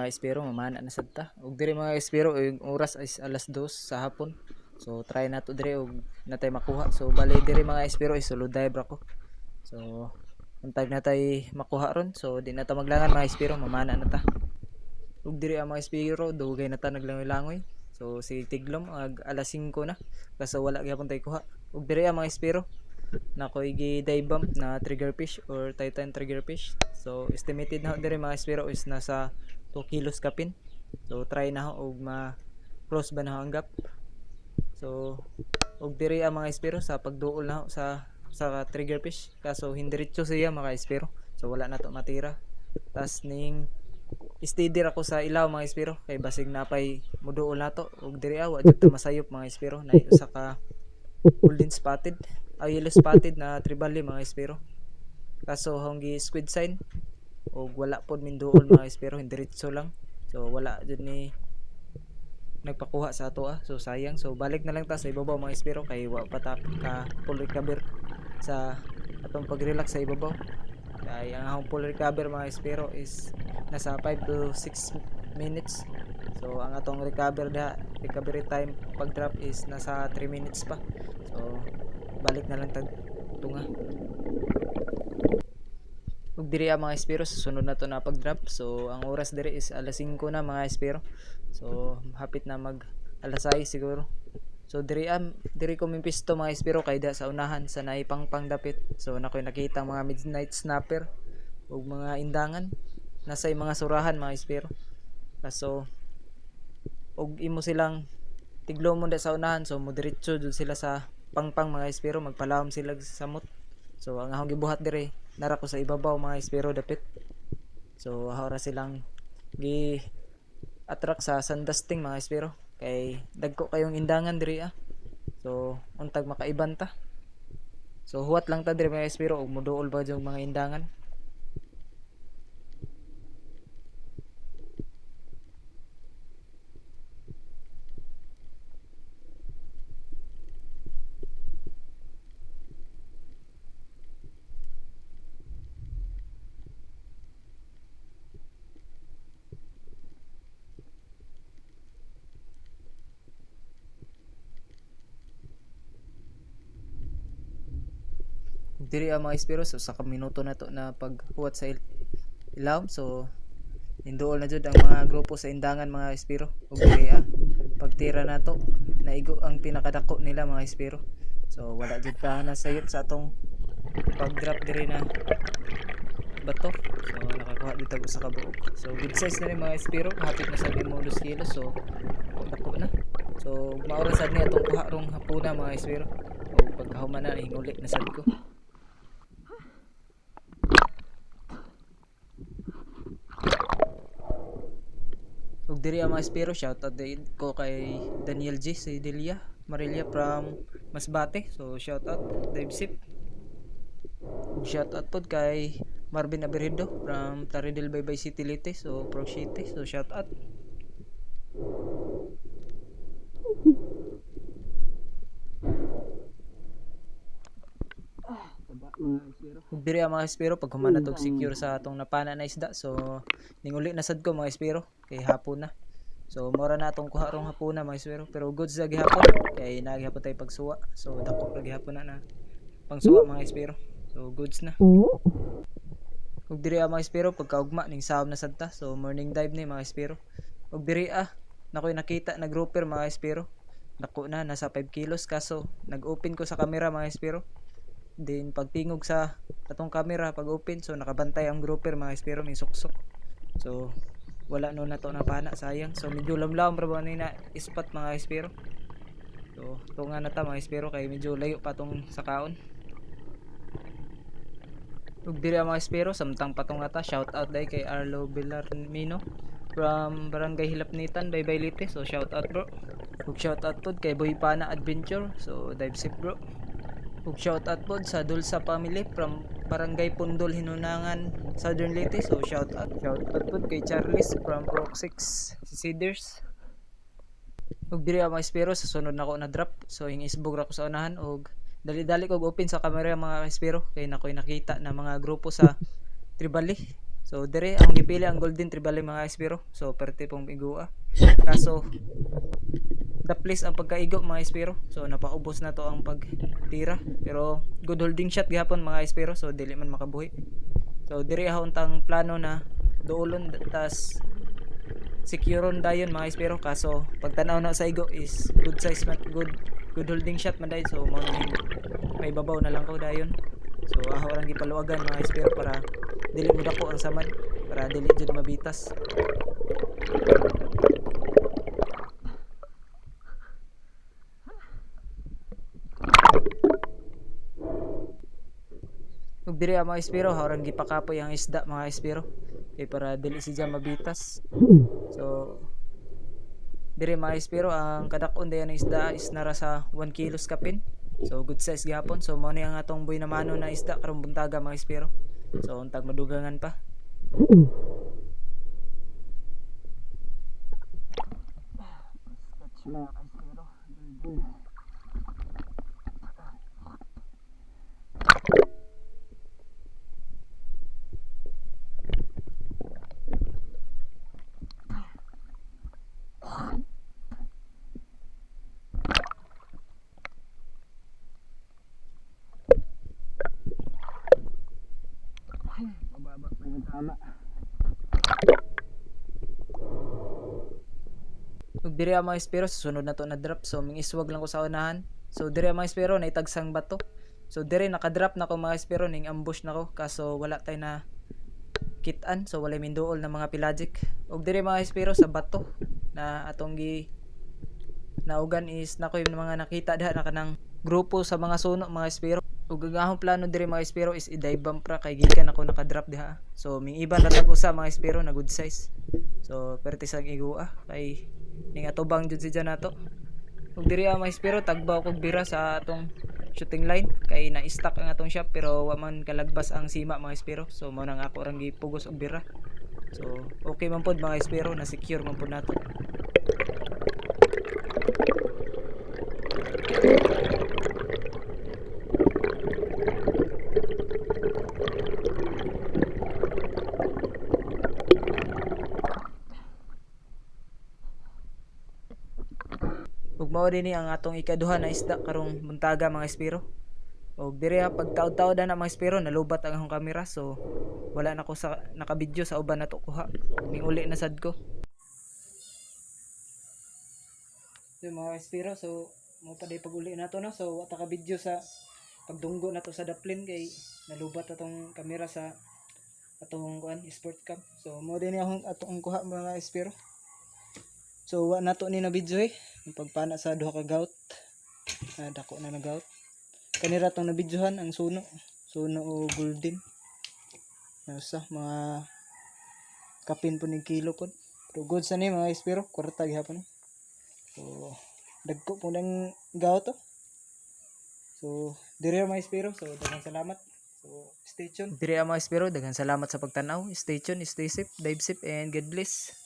mga espiro mamana na sad ta. Ug diri mga espiro yung oras is alas 2 sa hapon. So try nato diri ug natay makuha. So bali diri mga espiro is sulod dive ra ko. So untag natay makuha ron. So di na ta maglangan mga espiro mamana na ta. Ug diri ang mga espiro dugay na ta naglangoy-langoy. So si tiglom alas 5 na. Kaso wala gyapon tay kuha. Ug diri ang mga espiro na ko'y gi-dive bump na triggerfish or titan triggerfish. So estimated na ho diri mga espiro is nasa 2 kilos kapin. So try na ho og ma-cross ba na ho ang gap. So og diri ang mga espiro sa pagduol na ho sa triggerfish. Kaso hindiretso siya mga espiro. So wala na to matira. Tas ning steady ra ko sa ilaw mga espiro kay basig napay muduol nato og diri wa jud ta masayop mga espiro na usa ka golden spotted yellow spotted na tribali mga espiro. Kaso hanggi squid sign og wala pod min duol mga espiro hindiretso lang. So wala jud ni nagpakuha sa ato so sayang. So balik na lang ta sa ibabaw mga espiro kay wa pa ta ka full recover sa atong pag-relax sa ibabaw. Kay ang akong full recover mga espiro is nasa 5 to 6 minutes. So ang atong recovery time pag drop is nasa 3 minutes pa. So balik na lang tag tunga. Ug diri ang mga espiro sa sunod na to na pag drop. So ang oras diri is alas 5 na mga espiro. So hapit na mag alas 6 siguro. So diri ko mimpisto mga espiro kay da sa unahan sa naipangpang dapit. So nakoy nakita mga midnight snapper ug mga indangan nasa mga surahan mga espiro. Kaso og imo silang tiglomon da sa unahan so moderitso jud sila sa pangpang mga espiro magpalawom sila sa samot. So ang akong gibuhat diri nara ko sa ibabaw mga espiro dapit. So hawra silang gi attract sa sandusting mga espiro kay dagko kayong indangan diri So untag makaiban ta. So huwat lang ta diri mga espiro ug moduol ba yung mga indangan. Diri ang mga espiro so sa minuto na to na paghuwat sa ilaw. So induol na jud ang mga grupo sa indangan mga espiro ug diri pagtira nato naigo ang pinakadako nila mga espiro. So wala jud pa nasayop sa atong pag drop diri na bato. So nakakuha dito sa kabuok. So good size na rin mga espiro hapit na sa 2 kilos. So dako na. So maura sad ni atong kuha rong hapuna mga espiro ug pagkahuman na inguli na sad ko. Ug diri ang mga espiro shoutout din ko kay Daniel G. Sidelia Marilia from Masbate. So shoutout Dave Sip. Ug shoutout pod kay Marvin Aberido from Taridel Baybay City Leyte. So Pro City. So shoutout. Ug diri ang mga espiro pag humana tog secure sa atong napana na isda. So ninguli na sad ko mga espiro kay hapon na. So mora na atong kuha rong hapon na mga espiro pero goods sa gihapon kay nagihapon tay pagsuwa. So dako ra gihapon na pangsuwa mga espiro. So goods na. Ug diri ang mga espiro pagkaugma ning sahom na sad ta. So morning dive ni mga espiro. Ug diri nakoy nakita na grouper mga espiro. Dako na nasa 5 kilos kaso nag-open ko sa camera mga espiro. Then pagtingog sa atong camera pag open so nakabantay ang grouper mga espiro may suksok. So wala no nato na pana sayang. So medyo lamlaom ra ba ni na spot mga espiro. So tunga na ta mga espiro kay medyo layo pa tong sa kaon. Ug diri ang mga espiro samtang patong ata shout out dai kay Arlo Villarmino from Barangay Hilapnitan Baybay Leyte. So shout out bro. Ug shout out pod kay Boy Pana Adventure. So dive sip bro. Ug shout out pod sa Dulsa family from Barangay Pundol Hinunangan Southern Leyte. So shout out pod kay Charles from Proc 6 Cedars. Ug diri ang mga espiro sa sunod nako na drop. So yung isbog ra ko sa unahan ug dali-dali kog open sa camera mga espiro kay nakoy nakita na mga grupo sa Tribali. So dire akong gipili ang golden tribali mga espiro. So perti pong igua. Kaso daplis ang pagkaigo mga espiro. So napaubos na to ang pagtira. Pero good holding shot gihapon mga espiro. So dili man makabuhi. So dire ahon tang plano na duolon tas securon dayon mga espiro. Kaso pagtanaw na sa igo is good size man, good holding shot man dayon. So mo nang may babaw na lang ko dayon. So aho orang gipaluagan mga espiro para dili mo dako ang samad, para dili jud mabitas. Ug diri ang mga espiro orang gipakapoy ang isda mga espiro kay para dili siya mabitas. So diri mga espiro ang kadakon dayon ng isda is nara sa 1 kilos kapin. So good size gihapon. So mo ni ang atong buy na mano na isda karong buntaga mga espiro. So untag madugangan pa. Mababa pa yung tama. Ug diri ang mga espiro susunod na to na drop. So mingiswag lang ko sa unahan. So diri ang mga espiro naitagsang bato. So diri nakadrop na ko mga espiro ning ambush na ko kaso wala tay na kitan. So wala minduol na mga pelagic. Ug diri mga espiro sa bato na atong gi naugan is nakoy mga nakita diha na kanang grupo sa mga suno mga espiro. Ug ang akong plano diri mga espiro is i-dive bomb pra kay gikan ako nakadrop diha. So ming iban ratag usa mga espiro na good size. So perti sang igua kay ning atubang jud si nato. Ug diri ang mga espiro tagbaw kog bira sa atong shooting line kay na-stuck ang atong shop pero wa man kalagbas ang sima mga espiro. So mao nang ako rang gipugos og bira. So okay man pod mga espiro na secure man pod nato. Ug mao dinhi ang atong ikaduha na isda karong buntaga mga espiro. Og dire pag taud-taud na mga espiro nalubat ang akong kamera so wala na ko sa nakabidyo sa uban nato kuha. Ning uli na sad ko. So mga espiro so mo pa day pag-uli nato no. So wa ta ka video sa pagdunggo nato sa daplin kay nalubat atong kamera sa atong kuan sport cam. So mo dinhi akong atong kuha mga espiro. So wa nato ni na video yung pagpana sa duha ka gout. Dako na gout. Kanira tong nabidyohan ang suno o golden. Nasa mga kapin po ning kilo po. Pero good sa ni mga espiro, kwarta gihapon. So dagko po ng gout to. So dire mga espiro, so daghang salamat. So stay tuned. Dire mga espiro, daghang salamat sa pagtanaw. Stay tuned, stay safe, dive safe and God bless.